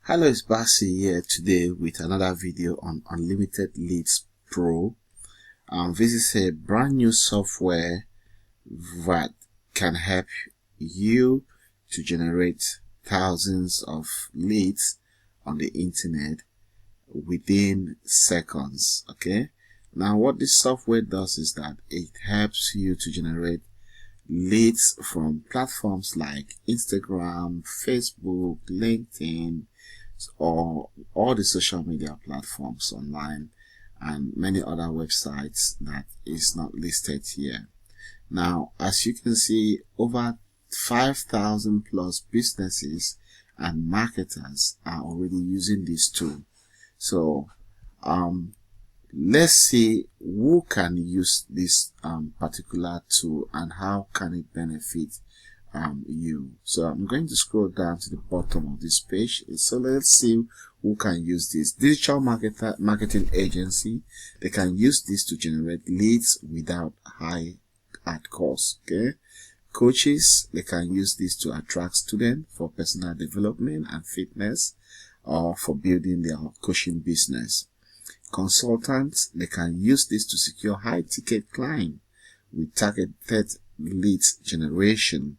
Hello, it's Basi here today with another video on Unlimited Leads Pro. This is a brand new software that can help you to generate thousands of leads on the internet within seconds. Okay, now what this software does is that it helps you to generate leads from platforms like Instagram, Facebook, LinkedIn, or all the social media platforms online and many other websites that is not listed here. Now, as you can see, over 5,000 plus businesses and marketers are already using this tool. So, let's see who can use this particular tool and how can it benefit you. So I'm going to scroll down to the bottom of this page. So let's see who can use this. Digital marketing agency, they can use this to generate leads without high ad cost. Okay, coaches, they can use this to attract students for personal development and fitness or for building their coaching business. Consultants, they can use this to secure high ticket clients with targeted leads generation.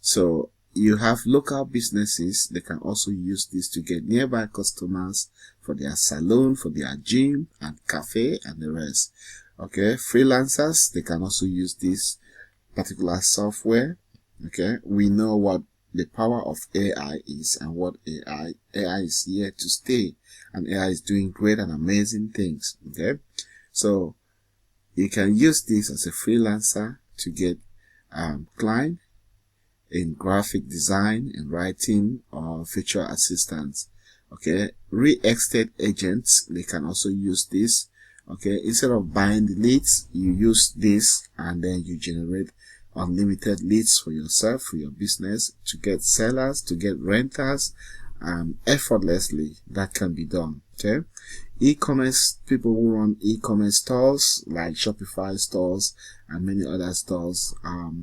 So you have local businesses, they can also use this to get nearby customers for their salon, for their gym and cafe and the rest. Okay, freelancers, they can also use this particular software. Okay, we know what the power of AI is and what AI is here to stay, and AI is doing great and amazing things. Okay, so you can use this as a freelancer to get client in graphic design, in writing, or virtual assistants. Okay, real estate agents, they can also use this. Okay, instead of buying the leads, you use this and then you generate unlimited leads for yourself, for your business, to get sellers, to get renters, effortlessly. That can be done. Okay, e-commerce, people who run e-commerce stores like Shopify stores and many other stores,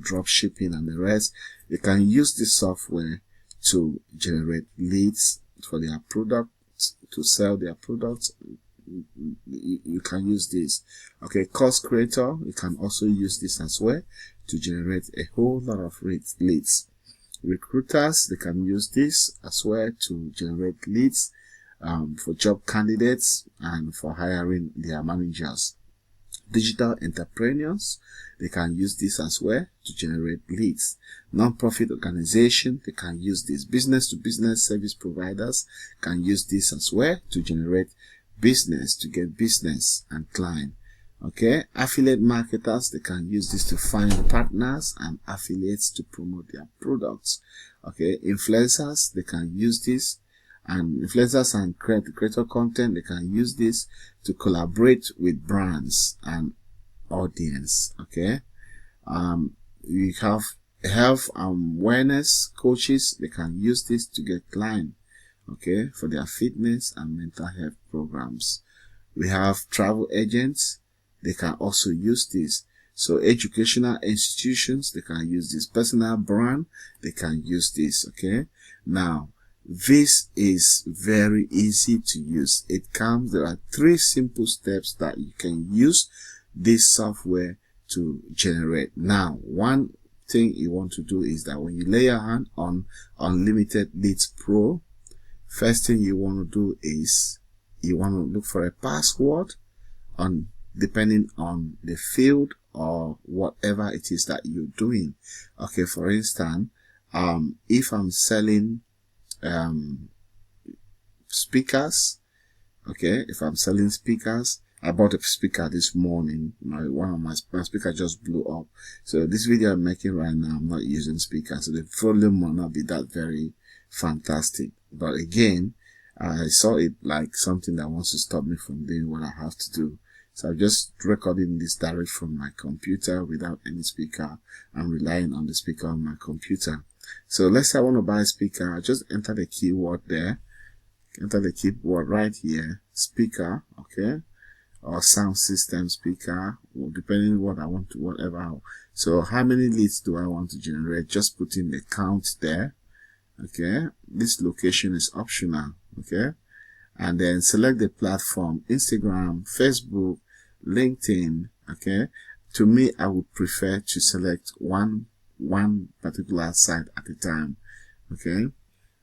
drop shipping and the rest, they can use this software to generate leads for their products, to sell their products. You can use this. Okay, course creator, you can also use this as well to generate a whole lot of leads. Recruiters, they can use this as well to generate leads for job candidates and for hiring their managers. Digital entrepreneurs, they can use this as well to generate leads. Non-profit organization, they can use this. Business to business service providers can use this as well to generate business, to get business and client. Okay, affiliate marketers, they can use this to find partners and affiliates to promote their products. Okay, influencers, they can use this, and influencers and creator content, they can use this to collaborate with brands and audience. Okay, you have health and wellness coaches, they can use this to get clients, okay, for their fitness and mental health programs. We have travel agents, they can also use this. So educational institutions, they can use this. Personal brand, they can use this. Okay, now this is very easy to use. There are 3 simple steps that you can use this software to generate. Now, one thing you want to do is that when you lay your hand on Unlimited Leads Pro, first thing you want to do is you want to look for a password depending on the field or whatever it is that you're doing. Okay, for instance, if I'm selling speakers, okay, if I'm selling speakers, I bought a speaker this morning. One of my speakers just blew up. So this video I'm making right now, I'm not using speakers, so the volume will not be that very fantastic. But again, I saw it like something that wants to stop me from doing what I have to do. So I'm just recording this direct from my computer without any speaker. I'm relying on the speaker on my computer. So let's say I want to buy a speaker. I just enter the keyword there. Enter the keyword right here. Speaker, okay, or sound system speaker, or depending on what I want to, whatever. So how many leads do I want to generate? Just put in the count there. Okay, this location is optional, Okay, and then select the platform: Instagram, Facebook, LinkedIn. Okay, to me, I would prefer to select one particular site at a time. Okay,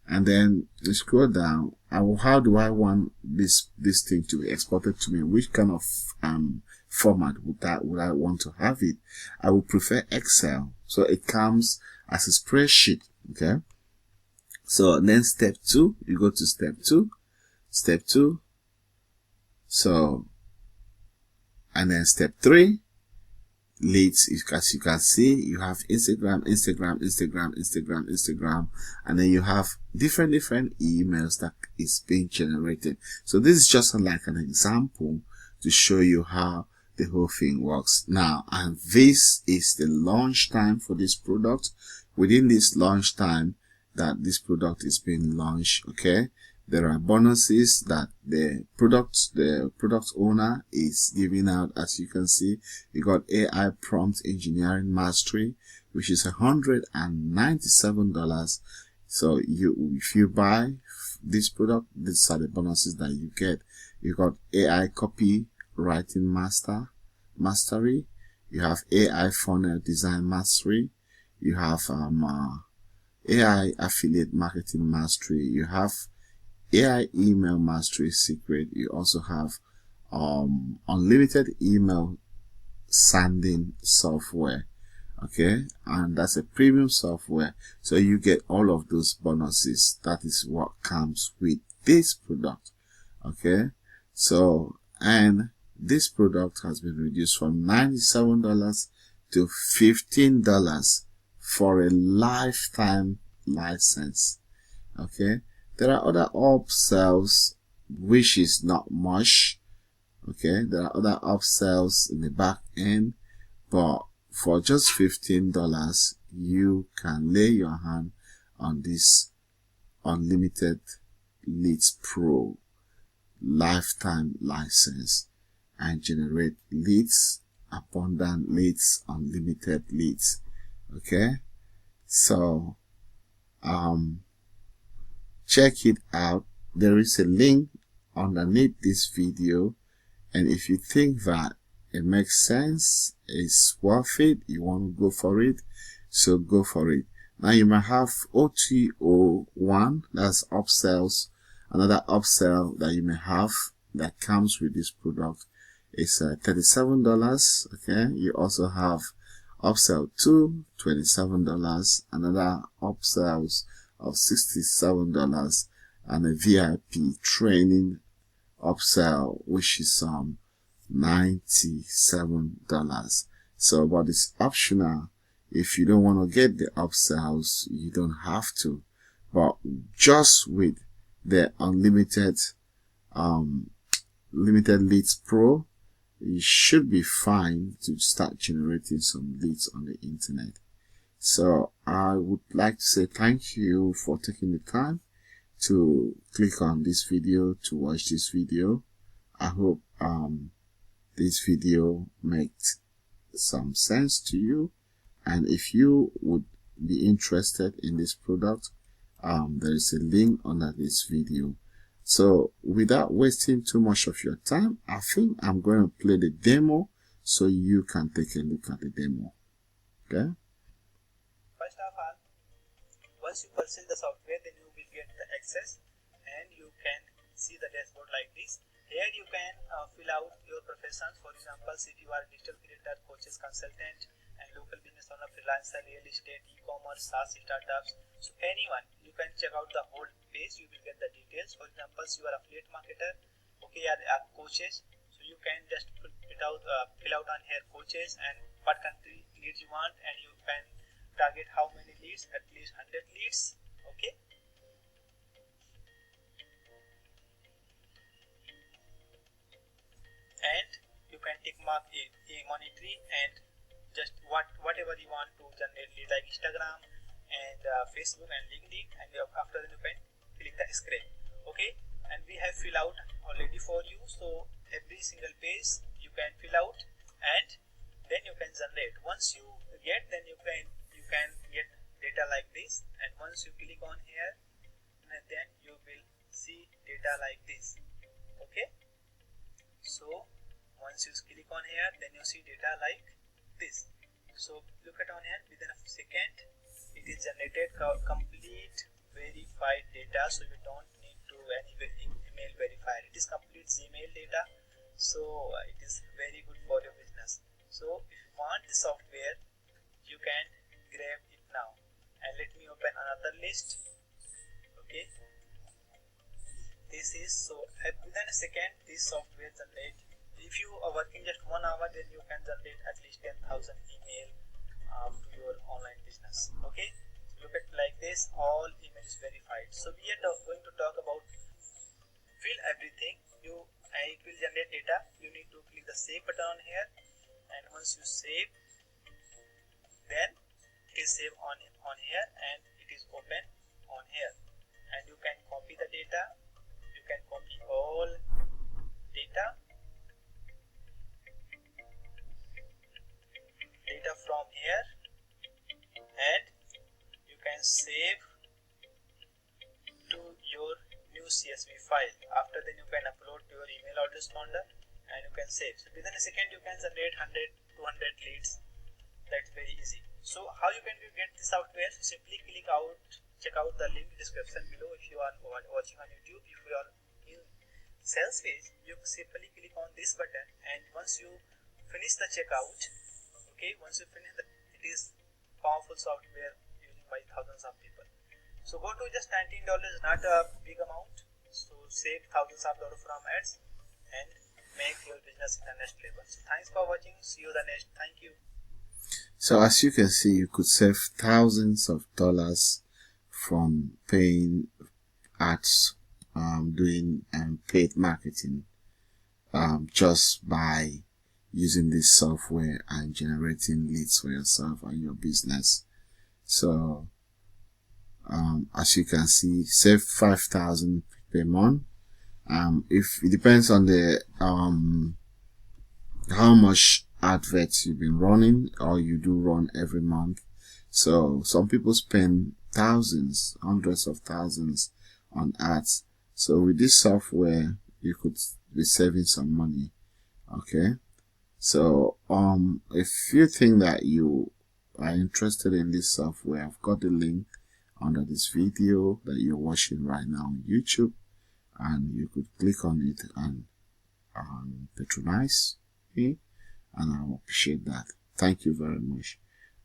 and then you scroll down. How do I want this thing to be exported to me? Which kind of format would I want to have it? I would prefer Excel, so it comes as a spreadsheet. Okay, so then step 2, you go to step 2. So, and then step 3, leads. As you can see, you have Instagram, and then you have different emails that is being generated. So this is just like an example to show you how the whole thing works. Now, and this is the launch time for this product. Within this launch time that this product is being launched, okay, there are bonuses that the product owner is giving out. As you can see, you got AI prompt engineering mastery, which is $197. So if you buy this product, these are the bonuses that you get. You got AI copy writing mastery. You have AI funnel design mastery. You have AI affiliate marketing mastery. You have AI email mastery secret. You also have unlimited email sending software. Okay, and that's a premium software, so you get all of those bonuses. That is what comes with this product. Okay, so, and this product has been reduced from $97 to $15 for a lifetime license. Okay, there are other upsells which is not much. Okay, there are other upsells in the back end, but for just $15, you can lay your hand on this unlimited leads pro lifetime license and generate leads, abundant leads, unlimited leads. Okay, so check it out. There is a link underneath this video, and if you think that it makes sense, it's worth it, you want to go for it, so go for it. Now you might have OTO1, that's upsells. Another upsell that you may have that comes with this product is $37. Okay, you also have upsell 2, $27, another upsells of $67, and a VIP training upsell which is $97. So, but it's optional. If you don't want to get the upsells, you don't have to. But just with the unlimited limited leads pro, you should be fine to start generating some leads on the internet. So I would like to say thank you for taking the time to click on this video, to watch this video. I hope this video makes some sense to you, and if you would be interested in this product, there is a link under this video. So without wasting too much of your time, I think I'm going to play the demo so you can take a look at the demo. Okay, first of all, once you purchase the software, then you will get the access and you can see the dashboard like this. Here you can fill out your professions. For example, if you are a digital creator, coaches, consultant, and local business owner, freelancer, real estate, e-commerce, SaaS startups. So anyone, you can check out the whole page. You will get the details. For example, you are affiliate marketer, okay, are coaches. So you can just fill out on here coaches and what country leads you want, and you can target how many leads, at least 100 leads. Okay. And you can tick mark a monetary and just whatever you want to generate lead, like Instagram and Facebook and LinkedIn, and after that you can click the screen. Okay, and we have fill out already for you, so every single page you can fill out and then you can generate. Once you get, then you can get data like this, and once you click on here, and then you will see data like this. Okay, so once you click on here, then you see data like this. So look at on here, within a second it is generated complete verified data, so you don't need to any email verified. It is complete Gmail data, so it is very good for your business. So if you want the software, you can grab it now. And let me open another list. Okay, this is so within a second this software generate. If you are working just 1 hour, then you can generate at least 10,000 email to your online business. Okay, look at like this, all email is verified. So we are going to talk about fill everything. It will generate data. You need to click the save button on here, and once you save, then it is saved on here, and it is open on here, and you can copy the data. You can copy all data from here, and you can save to your new CSV file. After then you can upload to your email autoresponder and you can save. So within a second you can generate 100, 200 leads. That's very easy. So how you can get the software? Simply check out the link description below. If you are watching on YouTube, if you are in sales page, you simply click on this button, and once you finish the checkout, okay, once you finish it is powerful software used by thousands of people. So go to just $19, not a big amount. So save thousands of dollars from ads and make your business in the next level. So thanks for watching. See you the next. Thank you. So as you can see, you could save thousands of dollars from paying ads, doing paid marketing, just by using this software and generating leads for yourself and your business. So as you can see, save 5,000 per month. If it depends on the how much adverts you've been running, or you do run every month. So some people spend thousands, hundreds of thousands on ads. So with this software, you could be saving some money. Okay, so if you think that you are interested in this software, I've got the link under this video that you're watching right now on YouTube, and you could click on it and patronize me, and I appreciate that. Thank you very much,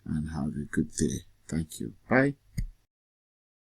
and have a good day. Thank you. Bye.